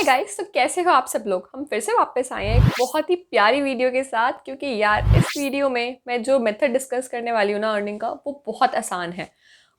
Hi guys, तो कैसे हो आप सब लोग। हम फिर से वापस आए हैं एक बहुत ही प्यारी वीडियो के साथ, क्योंकि यार इस वीडियो में मैं जो मेथड डिस्कस करने वाली हूँ ना अर्निंग का, वो बहुत आसान है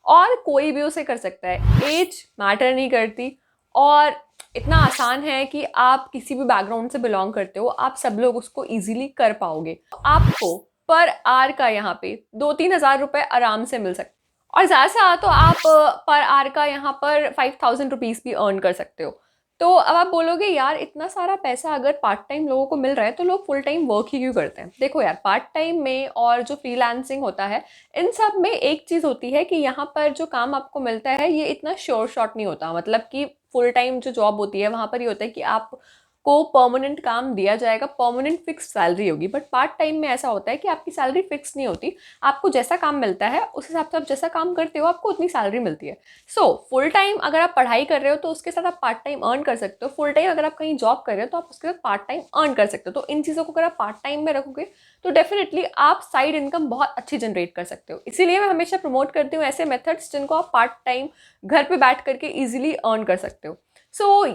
और कोई भी उसे कर सकता है। एज मैटर नहीं करती और इतना आसान है कि आप किसी भी बैकग्राउंड से बिलोंग करते हो, आप सब लोग उसको इजीली कर पाओगे। आपको पर आवर का यहाँ पे 2-3 हज़ार रुपये आराम से मिल सकते हैं और ज़्यादा से ज़्यादा तो आप पर आवर का यहाँ पर 5,000 रुपीज़ भी अर्न कर सकते हो। तो अब आप बोलोगे यार इतना सारा पैसा अगर पार्ट टाइम लोगों को मिल रहा है तो लोग फुल टाइम वर्क ही क्यों करते हैं। देखो यार, पार्ट टाइम में और जो फ्रीलांसिंग होता है, इन सब में एक चीज़ होती है कि यहाँ पर जो काम आपको मिलता है ये इतना श्योर शॉट नहीं होता। मतलब कि फुल टाइम जो जॉब होती है वहाँ पर ये होता है कि आप को परमानेंट काम दिया जाएगा, परमानेंट फिक्स सैलरी होगी। बट पार्ट टाइम में ऐसा होता है कि आपकी सैलरी फिक्स नहीं होती, आपको जैसा काम मिलता है उस हिसाब से आप जैसा काम करते हो आपको उतनी सैलरी मिलती है। सो फुल टाइम अगर आप पढ़ाई कर रहे हो तो उसके साथ आप पार्ट टाइम अर्न कर सकते हो। फुल टाइम अगर आप कहीं जॉब कर रहे हो तो आप उसके साथ पार्ट टाइम अर्न कर सकते हो। तो इन चीज़ों को अगर आप पार्ट टाइम में रखोगे तो डेफिनेटली आप साइड इनकम बहुत अच्छी जनरेट कर सकते हो। इसीलिए मैं हमेशा प्रमोट करती हूँ ऐसे मेथड्स जिनको आप पार्ट टाइम घर पे बैठ करके ईजिली अर्न कर सकते हो।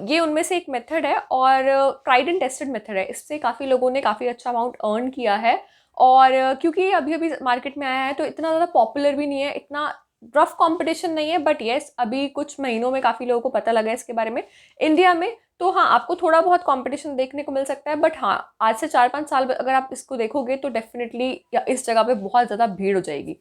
ये उनमें से एक मेथड है और ट्राइड एंड टेस्टेड मेथड है। इससे काफ़ी लोगों ने काफ़ी अच्छा अमाउंट अर्न किया है और क्योंकि अभी अभी मार्केट में आया है तो इतना ज़्यादा पॉपुलर भी नहीं है, इतना रफ कंपटीशन नहीं है। बट येस, अभी कुछ महीनों में काफ़ी लोगों को पता लगा है इसके बारे में इंडिया में। तो हाँ, आपको थोड़ा बहुत कंपटीशन देखने को मिल सकता है, बट हाँ, आज से 4-5 साल अगर आप इसको देखोगे तो डेफिनेटली इस जगह पे बहुत ज़्यादा भीड़ हो जाएगी।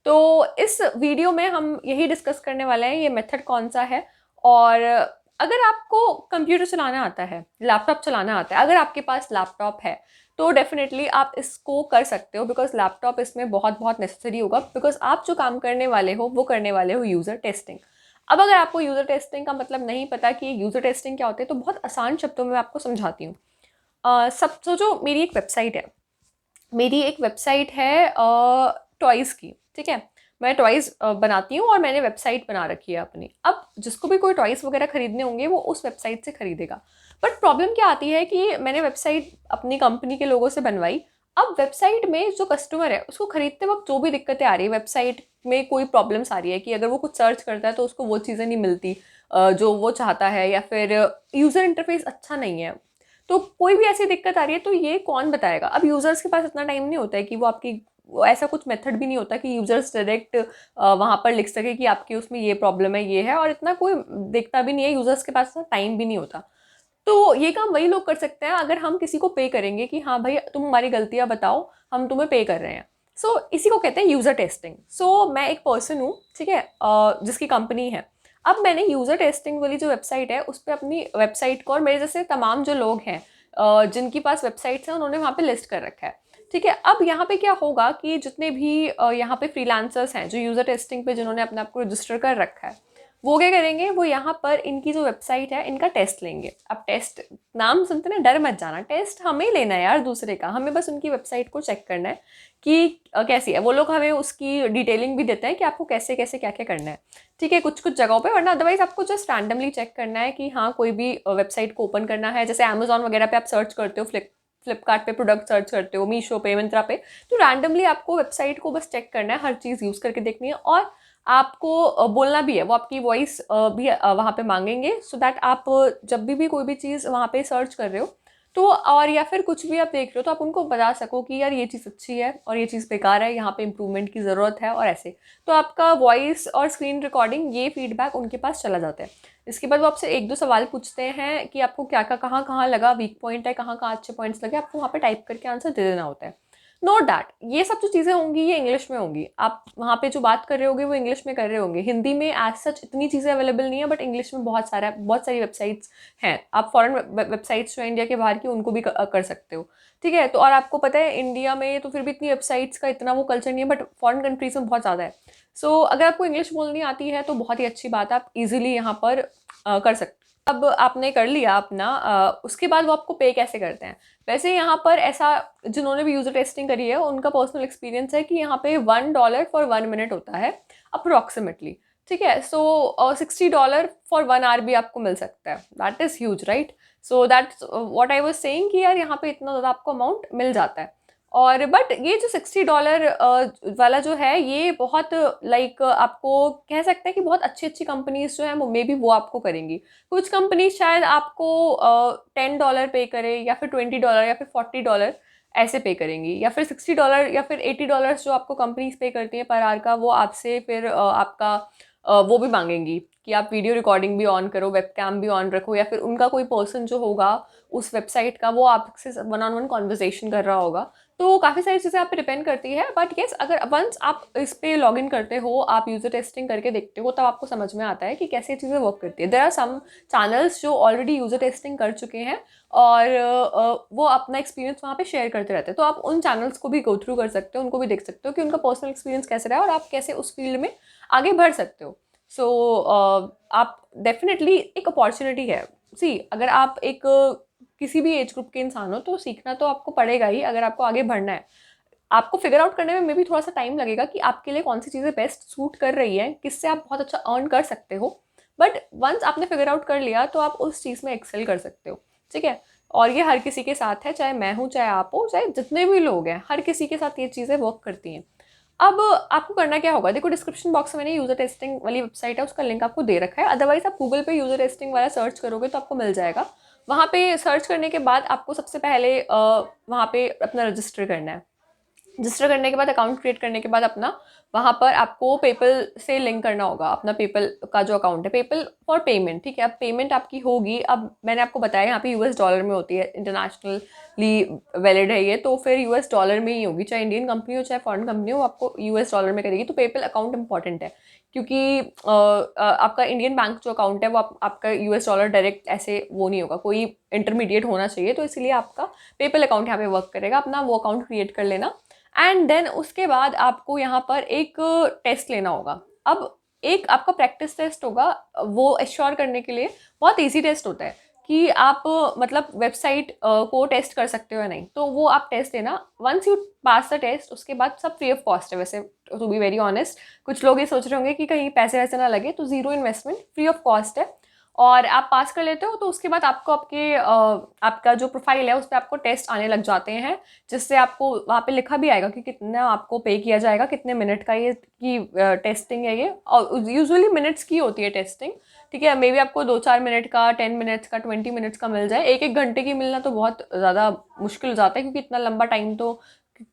तो इस वीडियो में हम यही डिस्कस करने वाले हैं, ये मेथड कौन सा है। और अगर आपको कंप्यूटर चलाना आता है, लैपटॉप चलाना आता है, अगर आपके पास लैपटॉप है तो डेफिनेटली आप इसको कर सकते हो, बिकॉज लैपटॉप इसमें बहुत बहुत नेसेसरी होगा। बिकॉज आप जो काम करने वाले हो वो करने वाले हो यूज़र टेस्टिंग। अब अगर आपको यूज़र टेस्टिंग का मतलब नहीं पता कि यूज़र टेस्टिंग क्या होती है, तो बहुत आसान शब्दों में मैं आपको समझाती हूँ। सब जो मेरी एक वेबसाइट है टॉयज़ की, ठीक है। मैं टॉयज़ बनाती हूँ और मैंने वेबसाइट बना रखी है अपनी। अब जिसको भी कोई टॉयज़ वगैरह खरीदने होंगे वो उस वेबसाइट से खरीदेगा। बट प्रॉब्लम क्या आती है कि मैंने वेबसाइट अपनी कंपनी के लोगों से बनवाई। अब वेबसाइट में जो कस्टमर है उसको खरीदते वक्त जो भी दिक्कतें आ रही है, वेबसाइट में कोई प्रॉब्लम्स आ रही है कि अगर वो कुछ सर्च करता है तो उसको वो चीज़ें नहीं मिलती जो वो चाहता है, या फिर यूज़र इंटरफेस अच्छा नहीं है, तो कोई भी ऐसी दिक्कत आ रही है तो ये कौन बताएगा। अब यूज़र्स के पास इतना टाइम नहीं होता है कि वो ऐसा कुछ मेथड भी नहीं होता कि यूज़र्स डायरेक्ट वहाँ पर लिख सके कि आपकी उसमें ये प्रॉब्लम है, ये है, और इतना कोई देखता भी नहीं है, यूज़र्स के पास इतना टाइम भी नहीं होता। तो ये काम वही लोग कर सकते हैं अगर हम किसी को पे करेंगे कि हाँ भाई तुम हमारी गलतियाँ बताओ, हम तुम्हें पे कर रहे हैं। इसी को कहते हैं यूज़र टेस्टिंग। मैं एक पर्सन हूँ, ठीक है, जिसकी कंपनी है। अब मैंने यूज़र टेस्टिंग वाली जो वेबसाइट है उस पर अपनी वेबसाइट को, और मेरे जैसे तमाम जो लोग हैं जिनके पास वेबसाइट्स हैं उन्होंने वहाँ पे लिस्ट कर रखा है, ठीक है। अब यहाँ पे क्या होगा कि जितने भी यहाँ पे फ्रीलांसर्स हैं जो यूज़र टेस्टिंग पे जिन्होंने अपने आप को रजिस्टर कर रखा है, वो क्या करेंगे, वो यहाँ पर इनकी जो वेबसाइट है इनका टेस्ट लेंगे। अब टेस्ट नाम सुनते ना डर मत जाना, टेस्ट हमें लेना है यार दूसरे का, हमें बस उनकी वेबसाइट को चेक करना है कि कैसी है। वो लोग हमें उसकी डिटेलिंग भी देते हैं कि आपको कैसे कैसे क्या क्या करना है, ठीक है, कुछ कुछ जगहों पे। वरना अदरवाइज आपको जस्ट रैंडमली चेक करना है कि हाँ कोई भी वेबसाइट को ओपन करना है, जैसे अमेजोन वगैरह पे आप सर्च करते हो, फ्लिपकार्ट पे प्रोडक्ट सर्च करते हो, मीशो पे, मिंत्रा पे, तो रैंडमली आपको वेबसाइट को बस चेक करना है, हर चीज़ यूज़ करके देखनी है। और आपको बोलना भी है, वो आपकी वॉइस भी वहाँ पे मांगेंगे, सो दैट आप जब भी कोई भी चीज़ वहाँ पे सर्च कर रहे हो तो, और या फिर कुछ भी आप देख रहे हो, तो आप उनको बता सको कि यार ये चीज़ अच्छी है और ये चीज़ बेकार है, यहाँ पे इम्प्रूवमेंट की ज़रूरत है, और ऐसे। तो आपका वॉइस और स्क्रीन रिकॉर्डिंग, ये फीडबैक उनके पास चला जाता है। इसके बाद वो आपसे 1-2 सवाल पूछते हैं कि आपको क्या क्या कहाँ कहाँ लगा, वीक पॉइंट है, कहाँ कहाँ अच्छे पॉइंट्स लगे, आपको वहाँ पे टाइप करके आंसर दे देना होता है। नोट दैट ये सब जो चीज़ें होंगी ये इंग्लिश में होंगी। आप वहाँ पे जो बात कर रहे होगे वो इंग्लिश में कर रहे होंगे। हिंदी में एज सच इतनी चीज़ें अवेलेबल नहीं है, बट इंग्लिश में बहुत सारी वेबसाइट्स हैं। आप फॉरेन वेबसाइट्स जो इंडिया के बाहर की उनको भी कर सकते हो, ठीक है। तो और आपको पता है इंडिया में तो फिर भी इतनी वेबसाइट्स का इतना वो कल्चर नहीं है, बट फॉरेन कंट्रीज में बहुत ज़्यादा है। अगर आपको इंग्लिश बोलनी आती है तो बहुत ही अच्छी बात है, आप इजीली यहाँ पर कर सकते हो। अब आपने कर लिया अपना, उसके बाद वो आपको पे कैसे करते हैं। वैसे यहाँ पर ऐसा, जिन्होंने भी यूज़र टेस्टिंग करी है उनका पर्सनल एक्सपीरियंस है कि यहाँ पे $1 फॉर 1 मिनट होता है अप्रोक्सीमेटली, ठीक है। $60 फॉर 1 आवर भी आपको मिल सकता है। That is huge, right. So that's what I was saying कि यार यहाँ पे इतना ज़्यादा आपको अमाउंट मिल जाता है। और बट ये जो $60 वाला जो है ये बहुत लाइक आपको कह सकते हैं कि बहुत अच्छी अच्छी कंपनीज जो है मे बी वो आपको करेंगी। कुछ कंपनीज शायद आपको $10 पे करे या फिर $20 या फिर $40 ऐसे पे करेंगी, या फिर $60 या फिर $80 जो आपको कंपनीज पे करती हैं पर आवर का, वो आपसे फिर आपका वो भी मांगेंगी कि आप वीडियो रिकॉर्डिंग भी ऑन करो, वेबकैम भी ऑन रखो, या फिर उनका कोई पर्सन जो होगा उस वेबसाइट का वो आपसे वन ऑन वन कॉन्वर्सेशन कर रहा होगा। तो काफ़ी सारी चीज़ें आप पे डिपेंड करती है। बट येस, अगर वंस आप इस पे लॉग इन करते हो, आप यूज़र टेस्टिंग करके देखते हो, तब आपको समझ में आता है कि कैसे चीज़ें वर्क करती है। देयर आर सम चैनल्स जो ऑलरेडी यूज़र टेस्टिंग कर चुके हैं और वो अपना एक्सपीरियंस वहाँ पे शेयर करते रहते हैं। तो आप उन चैनल्स को भी गो थ्रू कर सकते हो, उनको भी देख सकते हो कि उनका पर्सनल एक्सपीरियंस कैसे रहा है और आप कैसे उस फील्ड में आगे बढ़ सकते हो। सो आप डेफिनेटली एक अपॉर्चुनिटी है। सी, अगर आप एक किसी भी एज ग्रुप के इंसान हो तो सीखना तो आपको पड़ेगा ही अगर आपको आगे बढ़ना है। आपको फिगर आउट करने में मे बी थोड़ा सा टाइम लगेगा कि आपके लिए कौन सी चीज़ें बेस्ट सूट कर रही हैं, किससे आप बहुत अच्छा अर्न कर सकते हो। बट वंस आपने फिगर आउट कर लिया तो आप उस चीज़ में एक्सेल कर सकते हो, ठीक है। और ये हर किसी के साथ है, चाहे मैं हूँ, चाहे आप हो, चाहे जितने भी लोग हैं, हर किसी के साथ ये चीज़ें वर्क करती हैं। अब आपको करना क्या होगा, देखो डिस्क्रिप्शन बॉक्स में मैंने यूज़र टेस्टिंग वाली वेबसाइट है, उसका लिंक आपको दे रखा है। अदरवाइज आप गूगल पे यूज़र टेस्टिंग वाला सर्च करोगे तो आपको मिल जाएगा। वहाँ पे सर्च करने के बाद आपको सबसे पहले वहाँ पे अपना रजिस्टर करना है। रजिस्टर करने के बाद, अकाउंट क्रिएट करने के बाद अपना वहाँ पर आपको पेपल से लिंक करना होगा, अपना पेपल का जो अकाउंट है, पेपल फॉर पेमेंट, ठीक है। अब पेमेंट आपकी होगी, अब मैंने आपको बताया यहाँ पे यूएस डॉलर में होती है, इंटरनेशनली वैलिड है ये, तो फिर यूएस डॉलर में ही होगी, चाहे इंडियन कंपनी हो चाहे फॉरेन कंपनी हो, आपको यूएस डॉलर में करेगी। तो पेपल अकाउंट इंपॉर्टेंट है क्योंकि आपका इंडियन बैंक जो अकाउंट है वो आपका यूएस डॉलर डायरेक्ट ऐसे वो नहीं होगा, कोई इंटरमीडिएट होना चाहिए, तो इसलिए आपका पेपल अकाउंट यहाँ पे वर्क करेगा। अपना वो अकाउंट क्रिएट कर लेना एंड देन उसके बाद आपको यहाँ पर एक टेस्ट लेना होगा। अब एक आपका प्रैक्टिस टेस्ट होगा, वो एश्योर करने के लिए बहुत इजी टेस्ट होता है कि आप मतलब वेबसाइट को टेस्ट कर सकते हो या नहीं, तो वो आप टेस्ट देना। Once you pass the test, उसके बाद सब फ्री ऑफ कॉस्ट है वैसे, टू बी वेरी ऑनेस्ट। कुछ लोग ये सोच रहे होंगे कि कहीं पैसे वैसे ना लगे, तो zero investment, free of cost है। और आप पास कर लेते हो तो उसके बाद आपको आपका जो प्रोफाइल है उस पर आपको टेस्ट आने लग जाते हैं, जिससे आपको वहाँ पे लिखा भी आएगा कि कितना आपको पे किया जाएगा, कितने मिनट का ये की टेस्टिंग है ये। और यूजुअली मिनट्स की होती है टेस्टिंग, ठीक है। मे बी आपको 2-4 मिनट का, 10 मिनट्स का, 20 मिनट्स का मिल जाए। 1-1 घंटे की मिलना तो बहुत ज़्यादा मुश्किल हो जाता है, क्योंकि इतना लंबा टाइम तो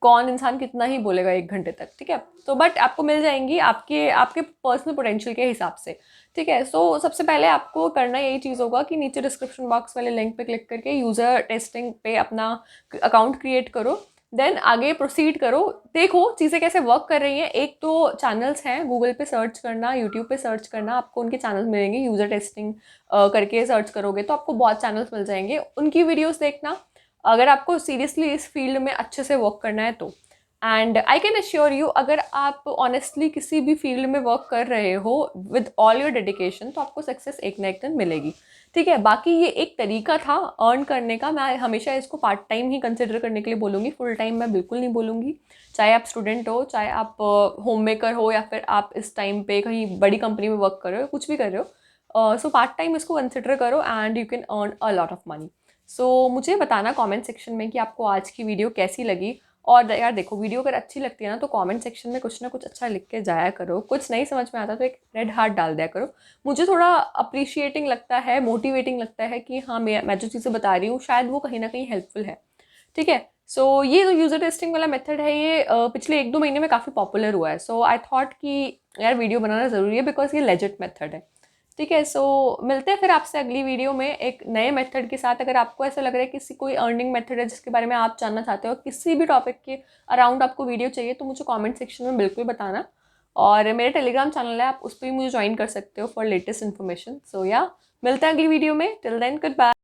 कौन इंसान कितना ही बोलेगा 1 घंटे तक, ठीक है। तो बट आपको मिल जाएंगी आपके आपके पर्सनल पोटेंशियल के हिसाब से, ठीक है। सो सबसे पहले आपको करना यही चीज़ होगा कि नीचे डिस्क्रिप्शन बॉक्स वाले लिंक पे क्लिक करके यूज़र टेस्टिंग पे अपना अकाउंट क्रिएट करो, देन आगे प्रोसीड करो। देखो चीज़ें कैसे वर्क कर रही हैं। एक तो चैनल्स हैं, गूगल पे सर्च करना, यूट्यूब पे सर्च करना, आपको उनके चैनल्स मिलेंगे। यूज़र टेस्टिंग करके सर्च करोगे तो आपको बहुत चैनल्स मिल जाएंगे, उनकी वीडियोस देखना अगर आपको सीरियसली इस फील्ड में अच्छे से वर्क करना है तो। And I can assure you, अगर आप ऑनेस्टली किसी भी फील्ड में वर्क कर रहे हो विद ऑल योर डेडिकेशन, तो आपको सक्सेस एक ना एक दिन मिलेगी, ठीक है। बाकी ये एक तरीका था अर्न करने का, मैं हमेशा इसको पार्ट टाइम ही कंसिडर करने के लिए बोलूँगी, फुल टाइम मैं बिल्कुल नहीं बोलूँगी। चाहे आप स्टूडेंट हो, चाहे आप होम मेकर हो, या फिर आप इस टाइम पे कहीं बड़ी कंपनी में वर्क कर रहे हो, कुछ भी कर रहे हो, सो पार्ट टाइम इसको कंसिडर करो and you can earn a lot of money. So मुझे बताना कमेंट सेक्शन में कि आपको आज की वीडियो कैसी लगी। और यार देखो, वीडियो अगर अच्छी लगती है ना तो कमेंट सेक्शन में कुछ ना कुछ अच्छा लिख के जाया करो। कुछ नहीं समझ में आता तो एक रेड हार्ट डाल दिया करो। मुझे थोड़ा अप्रिशिएटिंग लगता है, मोटिवेटिंग लगता है कि हाँ, मैं जो चीज़ें बता रही हूँ शायद वो कहीं ना कहीं हेल्पफुल है, ठीक है। सो ये जो यूज़र टेस्टिंग वाला मेथड है ये पिछले 1-2 महीने में काफ़ी पॉपुलर हुआ है। सो आई थॉट कि यार वीडियो बनाना ज़रूरी है, बिकॉज ये लेजिट मेथड है, ठीक है। सो मिलते हैं फिर आपसे अगली वीडियो में एक नए मेथड के साथ। अगर आपको ऐसा लग रहा है किसी कोई अर्निंग मेथड है जिसके बारे में आप जानना चाहते हो, किसी भी टॉपिक के अराउंड आपको वीडियो चाहिए, तो मुझे कमेंट सेक्शन में बिल्कुल बताना। और मेरे टेलीग्राम चैनल है, आप उस पर भी मुझे ज्वाइन कर सकते हो फॉर लेटेस्ट इन्फॉर्मेशन। सो या मिलते हैं अगली वीडियो में। Till then good bye.